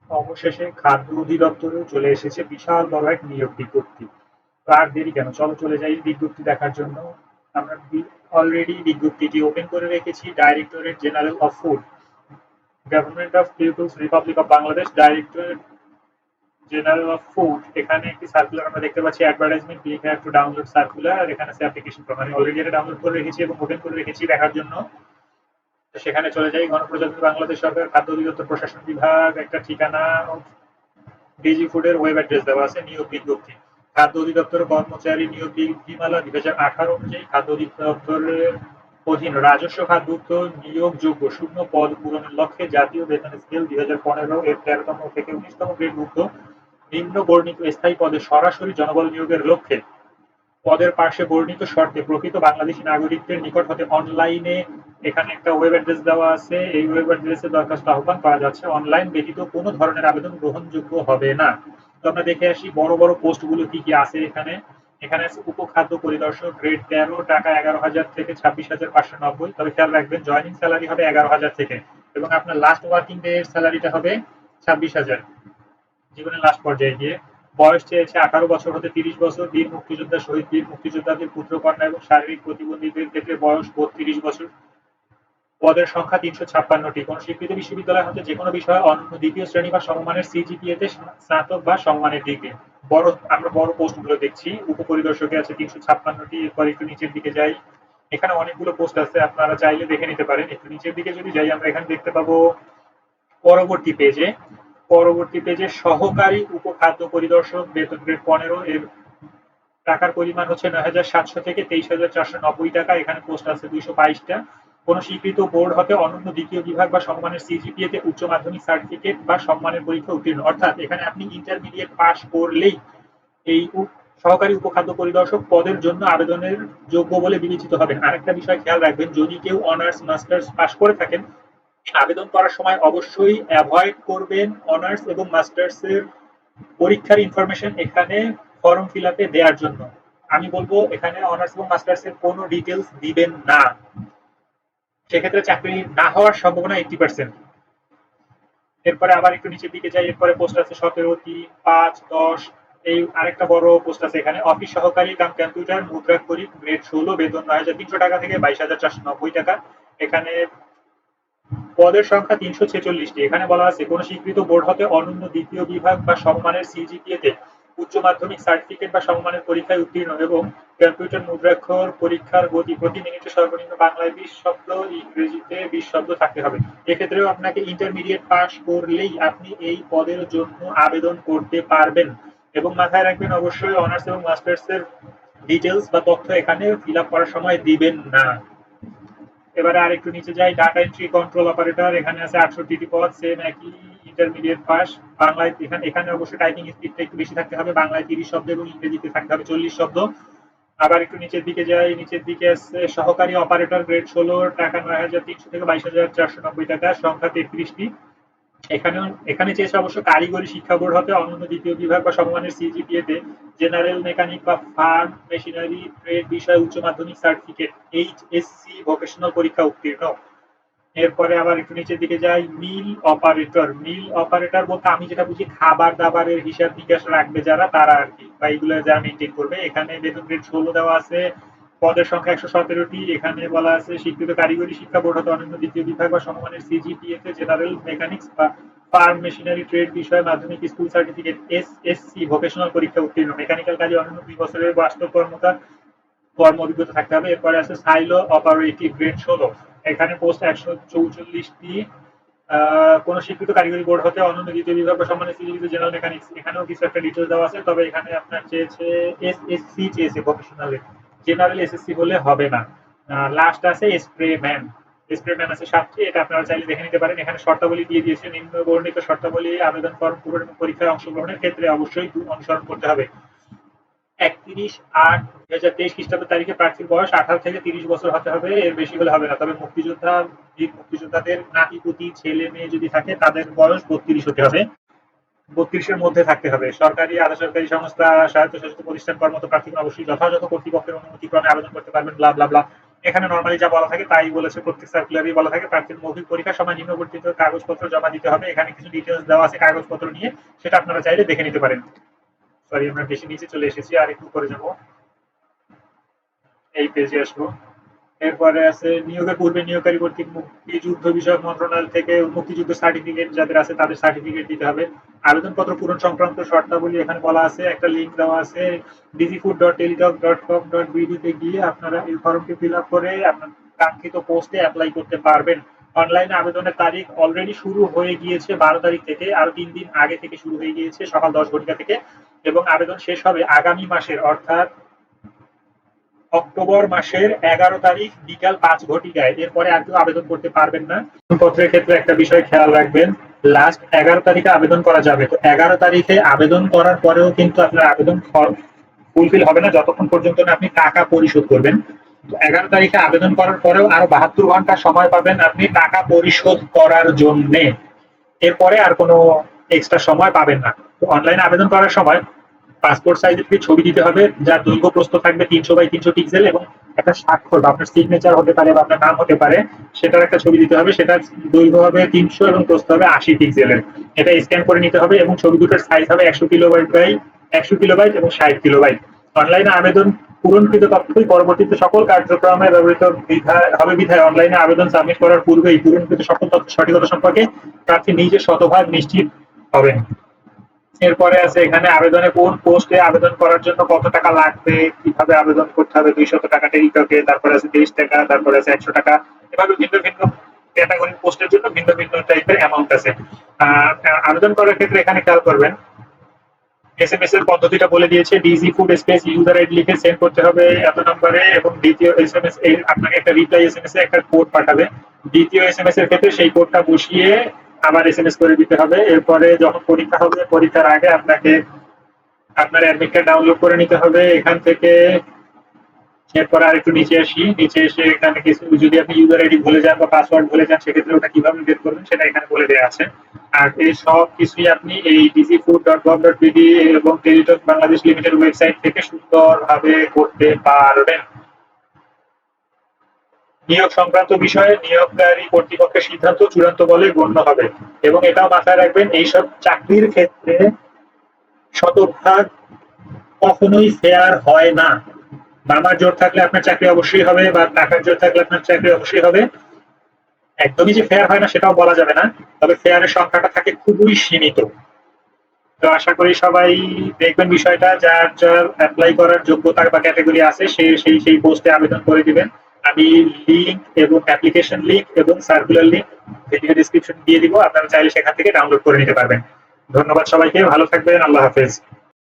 অবশেষে খাদ্য অধিদপ্তরেও চলে এসেছে বিশাল বড় এক নিয়োগ বিজ্ঞপ্তি। তো আর দেরি কেন, চলো চলে যাই বিজ্ঞপ্তি দেখার জন্য। আমরা অলরেডি বিজ্ঞপ্তিটি ওপেন করে রেখেছি। Directorate general of food, government of people's republic of Bangladesh, directorate general of food. এখানে একটি সার্কুলার আমরা দেখতে পাচ্ছি, advertisement, click have to download circular. আর এখানে আছে অ্যাপ্লিকেশন ফর্ম, আমি অলরেডি এটা ডাউনলোড করে রেখেছি এবং ওপেন করে রেখেছি দেখার জন্য। তো সেখানে চলে যাই। গণপ্রজাতন্ত্রী বাংলাদেশ সরকার খাদ্য অধিদপ্তর প্রশাসন বিভাগ, একটা ঠিকানা, ডিজি ফুডের ওয়েব অ্যাড্রেস দেওয়া আছে। নিয়োগ বিজ্ঞপ্তি, খাদ্য অধিদপ্তরের কর্মচারী নিয়োগ বিধিমালা 2018 অনুযায়ী খাদ্য অধিদপ্তরের অধীন রাজস্ব খাতভুক্ত নিয়োগযোগ্য শূন্য পদ পূরণের লক্ষ্যে জাতীয় বেতন স্কেল 2015 এর 13তম থেকে 19তম গ্রেডভুক্ত নিম্ন বর্ণিত স্থায়ী পদে সরাসরি জনবল নিয়োগের লক্ষ্যে পদের পার্শ্বে বর্ণিত শর্তে প্রকৃত বাংলাদেশী নাগরিকদের নিকট হতে অনলাইনে, এখানে একটা ওয়েব অ্যাড্রেস দেওয়া আছে, এই ওয়েব অ্যাড্রেসে দরখাস্ত আহ্বান করা যাচ্ছে। অনলাইন ব্যতীত কোনো ধরনের আবেদন গ্রহণযোগ্য হবে না। তো আমরা দেখে আসি বড় বড় পোস্টগুলো কি কি আছে এখানে। এখানে আছে উপখাদ্য পরিদর্শক, গ্রেড 13, টাকা 11,000 থেকে 26,590। তবে খেয়াল রাখবেন জয়নিং স্যালারি হবে 11,000 থেকে, এবং আপনার লাস্ট ওয়ার্কিং ডে এর স্যালারিটা হবে 26,000 জীবনের লাস্ট পর্যায়ে গিয়ে। বয়স চেয়েছে 18 বছর হতে 30 বছর। বীর মুক্তিযোদ্ধা, শহীদ বীর মুক্তিযোদ্ধাদের পুত্র কন্যা এবং শারীরিক প্রতিবন্ধীদের ক্ষেত্রে বয়স 32 বছর। পদের সংখ্যা 356টি। কোন স্বীকৃত বিশ্ববিদ্যালয় হতে যে কোনো বিষয়ে অনন্য দ্বিতীয় শ্রেণী বা সমমানের সিজিপিএ তে স্নাতক বা সমমানের ডিগ্রি। আমরা বড় পোস্ট গুলো দেখছি। উপপরিদর্শকে আছে 356টি। এরপর একটু নিচের দিকে যাই, এখানে অনেকগুলো পোস্ট আছে, আপনারা চাইলে দেখে নিতে পারেন। একটু নিচের দিকে যদি যাই, আমরা এখানে দেখতে পাবো পরবর্তী পেজে, সহকারী উপখাদ্য পরিদর্শক, বেতন গ্রেড 15, এর টাকার পরিমাণ হচ্ছে 9,700 থেকে 23,490 টাকা। এখানে পোস্ট আছে 222টা। কোন স্বীকৃত বোর্ড হতে অনন্য দ্বিতীয় বিভাগ বা সমমানের সিজিপিএ তে উচ্চ মাধ্যমিক সার্টিফিকেট বা সমমানের পরীক্ষা উত্তীর্ণ, অর্থাৎ এখানে আপনি ইন্টারমিডিয়েট পাস করলেই এই সহকারী উপখাদ্য পরিদর্শক পদের জন্য আবেদনের যোগ্য বলে বিবেচিত হবেন। আরেকটা বিষয় খেয়াল রাখবেন, যদি কেউ অনার্স মাস্টার্স পাস করে থাকেন, আবেদন করার সময় অবশ্যই অ্যাভয়েড করবেন অনার্স এবং মাস্টার্স এর পরীক্ষার ইনফরমেশন এখানে ফর্ম ফিল আপে দেওয়ার জন্য। আমি বলবো এখানে অনার্স এবং মাস্টার্স এর কোনো ডিটেলস দিবেন না, সেক্ষেত্রে চাকরি না হওয়ার সম্ভাবনা 80%। এরপরে আবার একটু নিচের দিকে যাই, এরপরে পোস্ট আছে 17, 3, 5, 10। এই আরেকটা বড় পোস্ট আছে এখানে, অফিস সহকারী কাম কম্পিউটার মুদ্রাক্ষরিক, গ্রেড 16, বেতন 9,300 টাকা থেকে 22,490 টাকা। এখানে পদের সংখ্যা 346টি। এখানে বলা আছে কোন স্বীকৃত বোর্ড হতে অনন্য দ্বিতীয় বিভাগ বা সমমানের সিজিপিএ তে উচ্চ মাধ্যমিক সার্টিফিকেট বা সমমানের পরীক্ষায় উত্তীর্ণ এবং কম্পিউটার মুদ্রাক্ষর পরীক্ষার গতি প্রতি মিনিটে সর্বনিম্ন বাংলায় 20 শব্দ, ইংরেজিতে 20 শব্দ থাকতে হবে। এক্ষেত্রেও আপনাকে ইন্টারমিডিয়েট পাস করলেই আপনি এই পদের জন্য আবেদন করতে পারবেন। এবং মাথায় রাখবেন অবশ্যই অনার্স এবং মাস্টার্স এর ডিটেলস বা তথ্য এখানে ফিল আপ করার সময় দিবেন না। এবারে আর একটু নিচে যাই, ডাটা এন্ট্রি কন্ট্রোল অপারেটর, এখানে আছে 68টি পদ, সেম একই, ইন্টারমিডিয়েট পাস। বাংলায় এখানে এখানে অবশ্যই টাইপিং স্পিডটা একটু বেশি থাকতে হবে, বাংলায় 30 শব্দ এবং ইংরেজিতে থাকতে হবে 40 শব্দ। আবার একটু নিচের দিকে যাই, নিচের দিকে আছে সহকারী অপারেটর, গ্রেড 16, টাকা 9,300 থেকে 22,490 টাকা, সংখ্যা 33টি। এখানে চেয়েছে অবশ্য কারিগরি শিক্ষা বোর্ড হতে অনন্য দ্বিতীয় বিভাগ বা সমমানের সিজিপিএ তে জেনারেল মেকানিক বা ফার্ম মেশিনারি ট্রেড বিষয়ে উচ্চ মাধ্যমিক সার্টিফিকেট, এইচএসসি ভোকেশনাল পরীক্ষা উত্তীর্ণ। এরপরে আবার একটু নিচের দিকে যাই, মিল অপারেটর। মিল অপারেটর বলতে আমি যেটা বুঝি খাবার দাবারের হিসাব নিকাশ রাখবে যারা, তারা আর কি, বা এগুলো যারা মেনটেন করবে। এখানে বেতন গ্রেড 16 দেওয়া আছে, পদের সংখ্যা 117টি। এখানে বলা আছে স্বীকৃত কারিগরি শিক্ষা বোর্ড হতে অনন্য দ্বিতীয় বিভাগ বা সমমানের সিজিপিএ তে জেনারেল মেকানিক্স বা ফার্ম মেশিনারি ট্রেড বিষয়ে মাধ্যমিক স্কুল সার্টিফিকেট, এসএসসি ভোকেশনাল পরীক্ষা উত্তীর্ণ। মেকানিক্যাল কাজে অনন্য 2 বছরের বাস্তব কর্ম অভিজ্ঞতা থাকতে হবে। এরপরে আছে সাইলো অপারেটিভ, গ্রেড 16। এখানে পোস্ট 144টি। কোন স্বীকৃত কারিগরি বোর্ড হতে অনন্য দ্বিতীয় বিভাগ বা সম্মানের সিজিপিতে জেনারেল মেকানিক্স, এখানেও কিছু একটা ডিটেলস দেওয়া আছে। তবে এখানে আপনার চেয়েছে এসএসসি, চেয়েছে ভোকেশনাল, জেনারেল এসএসসি হলে হবে না। লাস্ট আছে স্প্রে ম্যান, স্প্রে ম্যান আছে 7টি। এটা আপনারা চাইলে দেখে নিতে পারেন। এখানে শর্তাবলী দিয়ে দিয়েছে, নিম্ন বর্ণিত শর্তাবলী আবেদন ফর্ম পূরণ এবং পরীক্ষায় অংশগ্রহণের ক্ষেত্রে অবশ্যই অনুসরণ করতে হবে। 31/8/2023 খ্রিস্টাব্দ তারিখে প্রার্থীর বয়স 18 থেকে 30 বছর হতে হবে, এর বেশি হলে হবে না। তবে বীর মুক্তিযোদ্ধাদের নাতিপুতি ছেলে মেয়ে যদি থাকে তাদের বয়স 32 হতে হবে, 32-এর মধ্যে থাকতে হবে। সরকারি আধা সরকারি সংস্থা স্বায়ত্তশাসিত প্রতিষ্ঠান কর্মরত প্রার্থীগণ অবশ্যই যথাযথ কর্তৃপক্ষের অনুমতি ক্রমে আবেদন করতে পারবেন, ব্লা ব্লা ব্লা। এখানে নরমালি যা বলা থাকে তাই বলেছে, প্রত্যেক সার্কুলারই বলা থাকে প্রার্থীর মৌখিক পরীক্ষার সময় নিম্নবর্তিত কাগজপত্র জমা দিতে হবে। এখানে কিছু ডিটেলস দেওয়া আছে কাগজপত্র নিয়ে, সেটা আপনারা চাইলে দেখে নিতে পারেন। সরি, আমরা বেশি নিচে চলে এসেছি, আর একটু করে যাবো, এই পেজে আসবো। এরপরে আছে নিয়োগের পূর্বে নিয়োগকারী কর্তৃক মুক্তিযুদ্ধ বিষয়ক মন্ত্রণালয় থেকে মুক্তিযুদ্ধ সার্টিফিকেট যাদের আছে তাদের সার্টিফিকেট দিতে হবে। আবেদনপত্র পূরণ সংক্রান্ত শর্তাবলী এখানে বলা আছে, একটা লিঙ্ক দেওয়া আছে dgfood.teletalk.com.bd তে গিয়ে আপনারা এই ফর্মটি ফিল আপ করে আপনার কাঙ্ক্ষিত পোস্টে অ্যাপ্লাই করতে পারবেন। অনলাইনে আবেদনের তারিখ অলরেডি শুরু হয়ে গিয়েছে 12 তারিখ থেকে, আরো 3 দিন আগে থেকে শুরু হয়ে গিয়েছে সকাল 10 ঘটিকা থেকে, এবং আবেদন শেষ হবে আগামী মাসের অর্থাৎ অক্টোবর মাসের 11 তারিখ বিকাল 5 ঘটিকায়। এরপরে আর কেউ আবেদন করতে পারবেন না। পত্রের ক্ষেত্রে একটা বিষয় খেয়াল রাখবেন, লাস্ট 11 তারিখে আবেদন করা যাবে। তো 11 তারিখে আবেদন করার পরেও কিন্তু আপনার আবেদন ফুলফিল হবে না যতক্ষণ পর্যন্ত না আপনি টাকা পরিশোধ করবেন। তো 11 তারিখে আবেদন করার পরেও আরো 72 ঘন্টা সময় পাবেন আপনি টাকা পরিশোধ করার জন্যে। এরপরে আর কোনো এক্সট্রা সময় পাবেন না। তো অনলাইনে আবেদন করার সময় পাসপোর্ট সাইজের একটি ছবি দিতে হবে, যার দৈর্ঘ্য প্রস্থ থাকবে 300 × 300 পিক্সেল, এবং একটা স্বাক্ষর বা আপনার সিগনেচার হতে পারে বা আপনার নাম হতে পারে, সেটার একটা ছবি দিতে হবে। সেটার দৈর্ঘ্য হবে 300 এবং প্রস্থ হবে 80 পিক্সেলের। এটা স্ক্যান করে নিতে হবে, এবং ছবি দুটোর সাইজ হবে 100 কিলোবাইট বাই 100 কিলোবাইট এবং 60 কিলোবাইট। অনলাইনে আবেদন পূরণকৃত তথ্যই পরবর্তীতে সকল কার্যক্রমে ব্যবহৃত হবে বিধায় অনলাইনে আবেদন সাবমিট করার পূর্বেই পূরণকৃত সকল তথ্য সঠিকতা সম্পর্কে প্রার্থী নিজে শতভাগ নিশ্চিত হবেন। এরপরে আছে এখানে আবেদনে কোন পোস্টে আবেদন করার জন্য কত টাকা লাগবে, কিভাবে আবেদন করতে হবে, 200 টাকা টেলিটকে, তারপরে আছে 30 টাকা, তারপরে আছে 100 টাকা। এভাবে ভিন্ন ভিন্ন ক্যাটাগরির পোস্টের জন্য ভিন্ন ভিন্ন টাইপের অ্যামাউন্ট আছে। আবেদন করার ক্ষেত্রে এখানে খেয়াল করবেন, এসএমএস এর পদ্ধতিটা বলে দিয়েছে, DG food space user ID লিখে সেন্ড করতে হবে এত নম্বরে, এবং দ্বিতীয় এসএমএস এর আপনাকে একটা রিপ্লাই এসএমএস এ একটা কোড পাঠাবে। দ্বিতীয় এসএমএস এর ক্ষেত্রে সেই কোডটা বসিয়ে আবার এসএমএস করে দিতে হবে। এরপরে যখন পরীক্ষা হবে, পরীক্ষার আগে আপনাকে আপনার অ্যাডমিট কার্ড ডাউনলোড করে নিতে হবে এখান থেকে। এরপরে আর একটু নিচে আসি, নিচে এসে এখানে কিছু যদি আপনি ইউজার আইডি ভুলে যান বা পাসওয়ার্ড ভুলে যান, সেক্ষেত্রে ওটা কিভাবে বের করবেন সেটা এখানে বলে দেওয়া আছে। আর এই সব কিছুই আপনি এই dgfood.gov.bd এবং টেলিটক বাংলাদেশ লিমিটেড ওয়েবসাইট থেকে সুন্দরভাবে করতে পারবেন। নিয়োগ সংক্রান্ত বিষয়ে নিয়োগকারী কর্তৃপক্ষের সিদ্ধান্ত চূড়ান্ত বলে গণ্য হবে, এবং এটাও মাথায় রাখবেন এইসব চাকরির ক্ষেত্রে শতভাগ কখনোই ফেয়ার হয় না। মামার জোর থাকলে আপনার চাকরি অবশ্যই হবে, বা টাকার জোর থাকলে আপনার চাকরি অবশ্যই হবে। একদমই যে ফেয়ার হয় না সেটাও বলা যাবে না, তবে ফেয়ারের সংখ্যাটা থাকে খুবই সীমিত। তো আশা করি সবাই দেখবেন বিষয়টা, যার যার অ্যাপ্লাই করার যোগ্যতা বা ক্যাটাগরি আছে সেই পোস্টে আবেদন করে দিবেন। আমি লিঙ্ক এবং অ্যাপ্লিকেশন লিঙ্ক এবং সার্কুলার লিঙ্ক ভিডিও ডেসক্রিপশন দিয়ে দিব, আপনারা চাইলে সেখান থেকে ডাউনলোড করে নিতে পারবেন। ধন্যবাদ সবাইকে, ভালো থাকবেন, আল্লাহ হাফেজ।